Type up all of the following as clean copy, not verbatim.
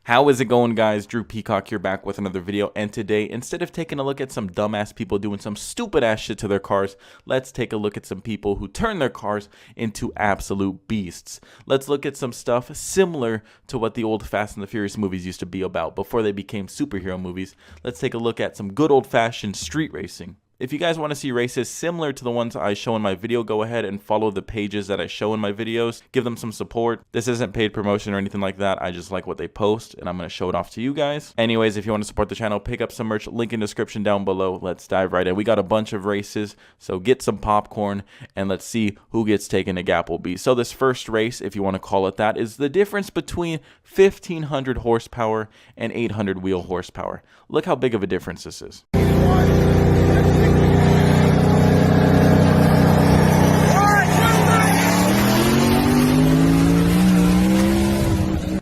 How is it going, guys? Drew Peacock here, back with another video, and today, instead of taking a look at some dumbass people doing some stupid ass shit to their cars, let's take a look at some people who turn their cars into absolute beasts. Let's look at some stuff similar to what the old Fast and the Furious movies used to be about before they became superhero movies. Let's take a look at some good old-fashioned street racing. If you guys want to see races similar to the ones I show in my video, go ahead and follow the pages that I show in my videos. Give them some support. This isn't paid promotion or anything like that. I just like what they post, and I'm going to show it off to you guys. Anyways, if you want to support the channel, pick up some merch. Link in the description down below. Let's dive right in. We got a bunch of races, so get some popcorn, and let's see who gets taken to Applebee. So this first race, if you want to call it that, is the difference between 1,500 horsepower and 800 wheel horsepower. Look how big of a difference this is.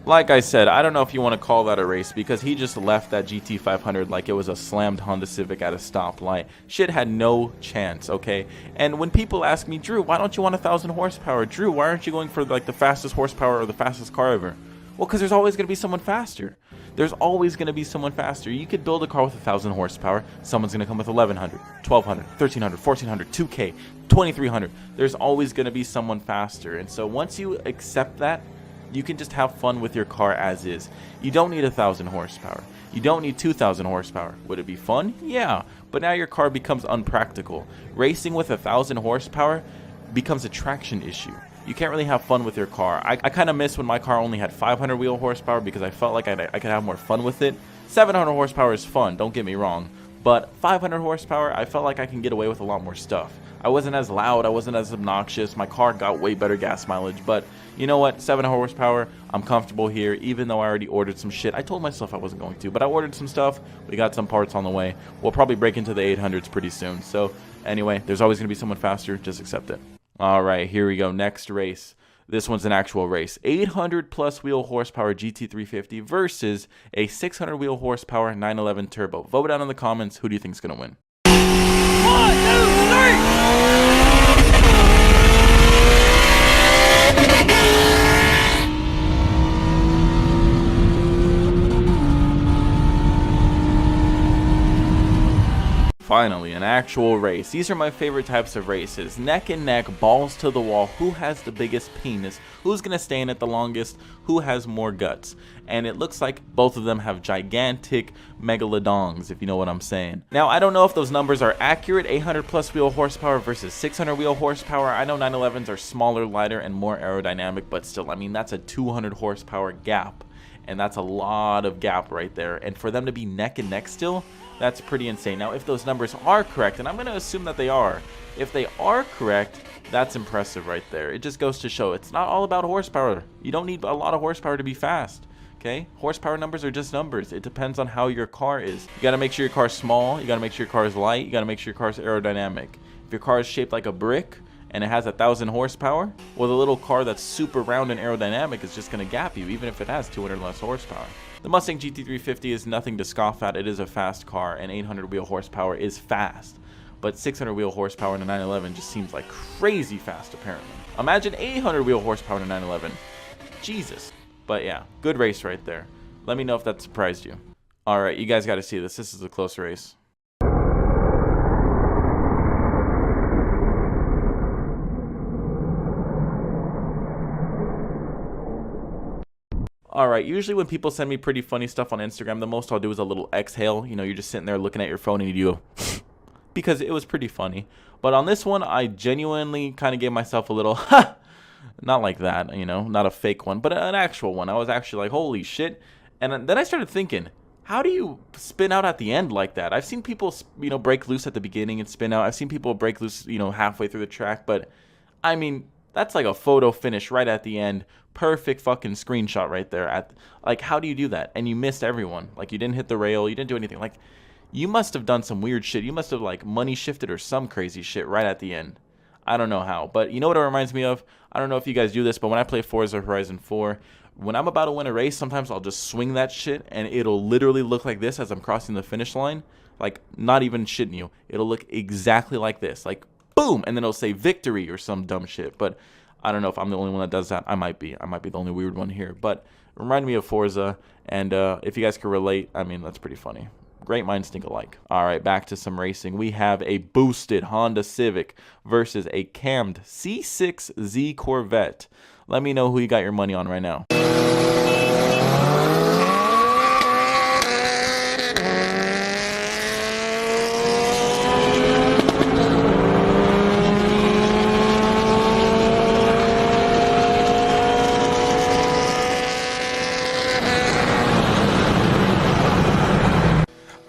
Like I said, I don't know if you want to call that a race because he just left that GT500 like it was a slammed Honda Civic at a stoplight. Shit had no chance, okay? And when people ask me, Drew, why don't you want 1,000 horsepower? Drew, why aren't you going for like the fastest horsepower or the fastest car ever? Well, because there's always going to be someone faster. There's always going to be someone faster. You could build a car with 1,000 horsepower. Someone's going to come with 1,100, 1,200, 1,300, 1,400, 2K, 2,300. There's always going to be someone faster. And so once you accept that, you can just have fun with your car as is. You don't need 1,000 horsepower. You don't need 2,000 horsepower. Would it be fun? Yeah. But now your car becomes unpractical. Racing with 1,000 horsepower becomes a traction issue. You can't really have fun with your car. I kind of miss when my car only had 500 wheel horsepower because I felt like I could have more fun with it. 700 horsepower is fun, don't get me wrong. But 500 horsepower, I felt like I can get away with a lot more stuff. I wasn't as loud, I wasn't as obnoxious, my car got way better gas mileage, but you know what, 700 horsepower, I'm comfortable here, even though I already ordered some shit. I told myself I wasn't going to, but I ordered some stuff, we got some parts on the way. We'll probably break into the 800s pretty soon, so anyway, there's always going to be someone faster, just accept it. Alright, here we go, next race. This one's an actual race. 800 plus wheel horsepower GT350 versus a 600 wheel horsepower 911 turbo. Vote down in the comments, who do you think is going to win? 1, 2, 3! Finally, an actual race. These are my favorite types of races. Neck and neck, balls to the wall. Who has the biggest penis? Who's going to stay in it the longest? Who has more guts? And it looks like both of them have gigantic megalodons, if you know what I'm saying. Now, I don't know if those numbers are accurate. 800 plus wheel horsepower versus 600 wheel horsepower. I know 911s are smaller, lighter, and more aerodynamic, but still, I mean, that's a 200 horsepower gap. And that's a lot of gap right there. And for them to be neck and neck still, that's pretty insane. Now, if those numbers are correct, and I'm going to assume that they are, if they are correct, that's impressive right there. It just goes to show it's not all about horsepower. You don't need a lot of horsepower to be fast, okay? Horsepower numbers are just numbers. It depends on how your car is. You got to make sure your car's small. You got to make sure your car is light. You got to make sure your car's aerodynamic. If your car is shaped like a brick and it has 1,000 horsepower, well, the little car that's super round and aerodynamic is just going to gap you, even if it has 200 less horsepower. The Mustang GT350 is nothing to scoff at. It is a fast car, and 800 wheel horsepower is fast. But 600 wheel horsepower in a 911 just seems like crazy fast, apparently. Imagine 800 wheel horsepower in a 911. Jesus. But yeah, good race right there. Let me know if that surprised you. Alright, you guys got to see this. This is a close race. Alright, usually when people send me pretty funny stuff on Instagram, the most I'll do is a little exhale. You know, you're just sitting there looking at your phone and you do because it was pretty funny. But on this one, I genuinely kind of gave myself a little ha! Not like that, you know, not a fake one, but an actual one. I was actually like, holy shit. And then I started thinking, how do you spin out at the end like that? I've seen people, you know, break loose at the beginning and spin out. I've seen people break loose, you know, halfway through the track. But, I mean, that's like a photo finish right at the end. Perfect fucking screenshot right there. Like, how do you do that? And you missed everyone. Like, you didn't hit the rail. You didn't do anything. Like, you must have done some weird shit. You must have, like, money shifted or some crazy shit right at the end. I don't know how. But you know what it reminds me of? I don't know if you guys do this, but when I play Forza Horizon 4, when I'm about to win a race, sometimes I'll just swing that shit, and it'll literally look like this as I'm crossing the finish line. Like, not even shitting you. It'll look exactly like this. Like, boom! And then it'll say victory or some dumb shit. But I don't know if I'm the only one that does that. I might be the only weird one here. But Reminded me of Forza, and if you guys can relate, I mean, that's pretty funny. Great minds think alike. All right, back to some racing. We have a boosted Honda Civic versus a cammed C6Z Corvette. Let me know who you got your money on right now.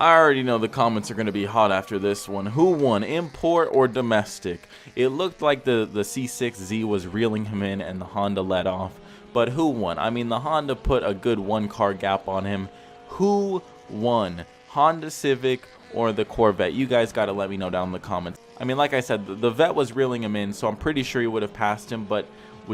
I already know the comments are going to be hot after this one. Who won, import or domestic? It looked like the C6Z was reeling him in and the Honda let off. But who won? I mean, the Honda put a good one-car gap on him. Who won? Honda Civic or the Corvette? You guys got to let me know down in the comments. I mean, like I said, the Vet was reeling him in, so I'm pretty sure he would have passed him. But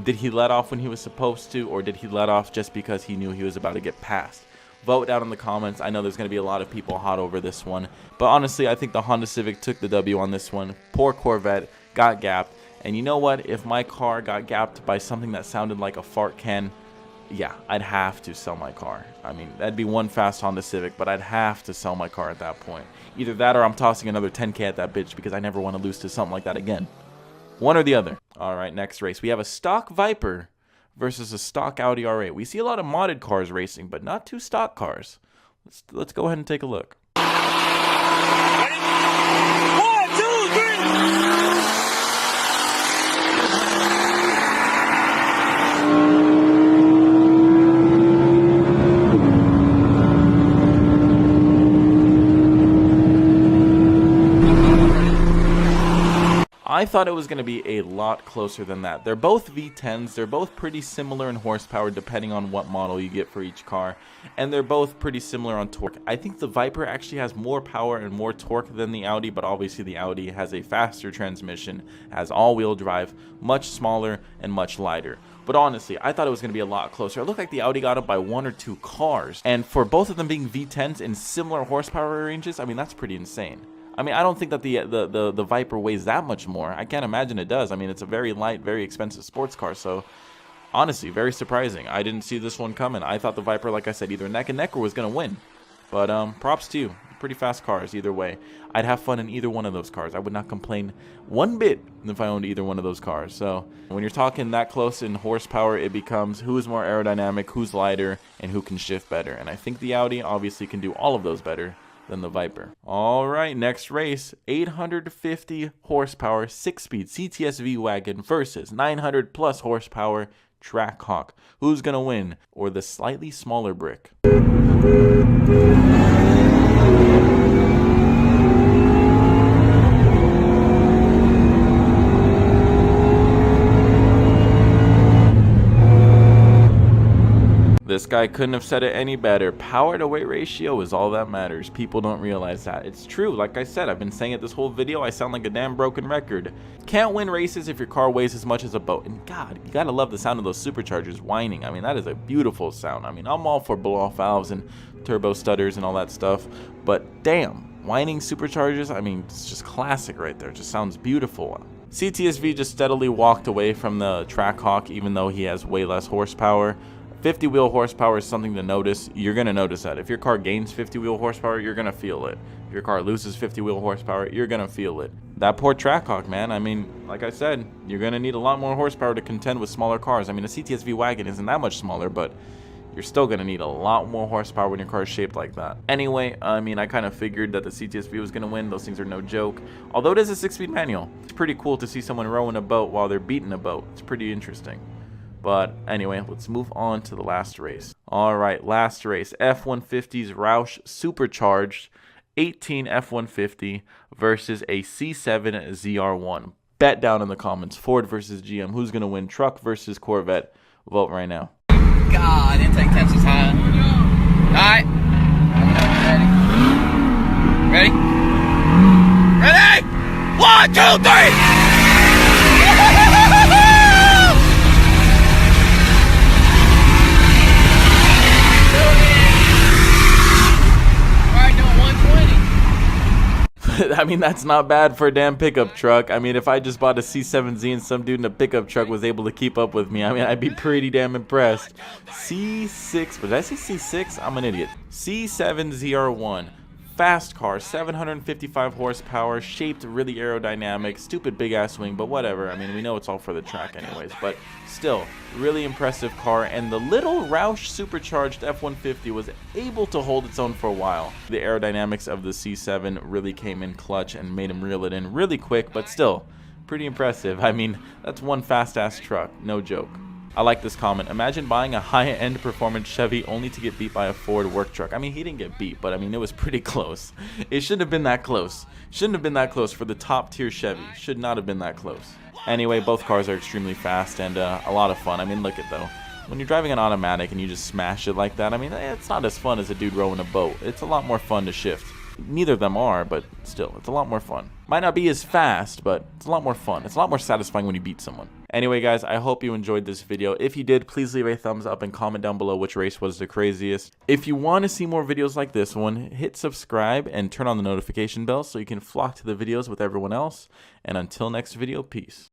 did he let off when he was supposed to, or did he let off just because he knew he was about to get passed? Vote down in the comments. I know there's going to be a lot of people hot over this one. But honestly, I think the Honda Civic took the W on this one. Poor Corvette got gapped. And you know what? If my car got gapped by something that sounded like a fart can, yeah, I'd have to sell my car. I mean, that'd be one fast Honda Civic, but I'd have to sell my car at that point. Either that or I'm tossing another 10K at that bitch because I never want to lose to something like that again. One or the other. All right, next race. We have a stock Viper versus a stock Audi R8. We see a lot of modded cars racing, but not two stock cars. Let's go ahead and take a look. Ready? 1, 2, 3. I thought it was going to be a lot closer than that. They're both V10s. They're both pretty similar in horsepower depending on what model you get for each car. And they're both pretty similar on torque. I think the Viper actually has more power and more torque than the Audi, but obviously the Audi has a faster transmission, has all-wheel drive, much smaller and much lighter. But honestly, I thought it was going to be a lot closer. It looked like the Audi got up by 1 or 2 cars. And for both of them being V10s in similar horsepower ranges, I mean, that's pretty insane. I mean, I don't think that the Viper weighs that much more. I can't imagine it does. I mean, it's a very light, very expensive sports car. So, honestly, very surprising. I didn't see this one coming. I thought the Viper, like I said, either neck and neck or was going to win. But props to you. Pretty fast cars either way. I'd have fun in either one of those cars. I would not complain one bit if I owned either one of those cars. So, when you're talking that close in horsepower, it becomes who is more aerodynamic, who's lighter, and who can shift better. And I think the Audi obviously can do all of those better than the Viper. All right, next race, 850 horsepower 6-speed CTS-V wagon versus 900 plus horsepower Trackhawk. Who's gonna win? Or the slightly smaller brick? This guy couldn't have said it any better. Power to weight ratio is all that matters. People don't realize that. It's true. Like I said, I've been saying it this whole video. I sound like a damn broken record. Can't win races if your car weighs as much as a boat. And God, you gotta love the sound of those superchargers whining. I mean, that is a beautiful sound. I mean, I'm all for blow-off valves and turbo stutters and all that stuff. But damn, whining superchargers, I mean, it's just classic right there. It just sounds beautiful. CTS-V just steadily walked away from the Trackhawk even though he has way less horsepower. 50 wheel horsepower is something to notice. You're going to notice that. If your car gains 50 wheel horsepower, you're going to feel it. If your car loses 50 wheel horsepower, you're going to feel it. That poor Trackhawk, man. I mean, like I said, you're going to need a lot more horsepower to contend with smaller cars. I mean, a CTS-V wagon isn't that much smaller, but you're still going to need a lot more horsepower when your car is shaped like that. Anyway, I mean, I kind of figured that the CTS-V was going to win. Those things are no joke. Although it is a 6-speed manual, it's pretty cool to see someone rowing a boat while they're beating a boat. It's pretty interesting. But anyway, let's move on to the last race. All right, last race. F-150's Roush Supercharged 18 F-150 versus a C7 ZR1. Bet down in the comments. Ford versus GM. Who's going to win? Truck versus Corvette. Vote right now. God, intake temps is high. Alright. Ready? Ready? 1, 2, 3! I mean, that's not bad for a damn pickup truck. I mean, if I just bought a C7Z and some dude in a pickup truck was able to keep up with me, I mean, I'd be pretty damn impressed. C6, but did I say C6? I'm an idiot. C7ZR1. Fast car, 755 horsepower, shaped really aerodynamic, stupid big ass wing, but whatever. I mean, we know it's all for the track anyways, but still, really impressive car. And the little Roush supercharged F-150 was able to hold its own for a while. The aerodynamics of the C7 really came in clutch and made him reel it in really quick, but still, pretty impressive. I mean, that's one fast ass truck, no joke. I like this comment. Imagine buying a high-end performance Chevy only to get beat by a Ford work truck. I mean, he didn't get beat, but I mean, it was pretty close. It shouldn't have been that close. Shouldn't have been that close for the top-tier Chevy. Should not have been that close. Anyway, both cars are extremely fast and a lot of fun. I mean, look at though. When you're driving an automatic and you just smash it like that, I mean, it's not as fun as a dude rowing a boat. It's a lot more fun to shift. Neither of them are, but still, it's a lot more fun. Might not be as fast, but it's a lot more fun. It's a lot more satisfying when you beat someone. Anyway, guys, I hope you enjoyed this video. If you did, please leave a thumbs up and comment down below which race was the craziest. If you want to see more videos like this one, hit subscribe and turn on the notification bell so you can flock to the videos with everyone else. And until next video, peace.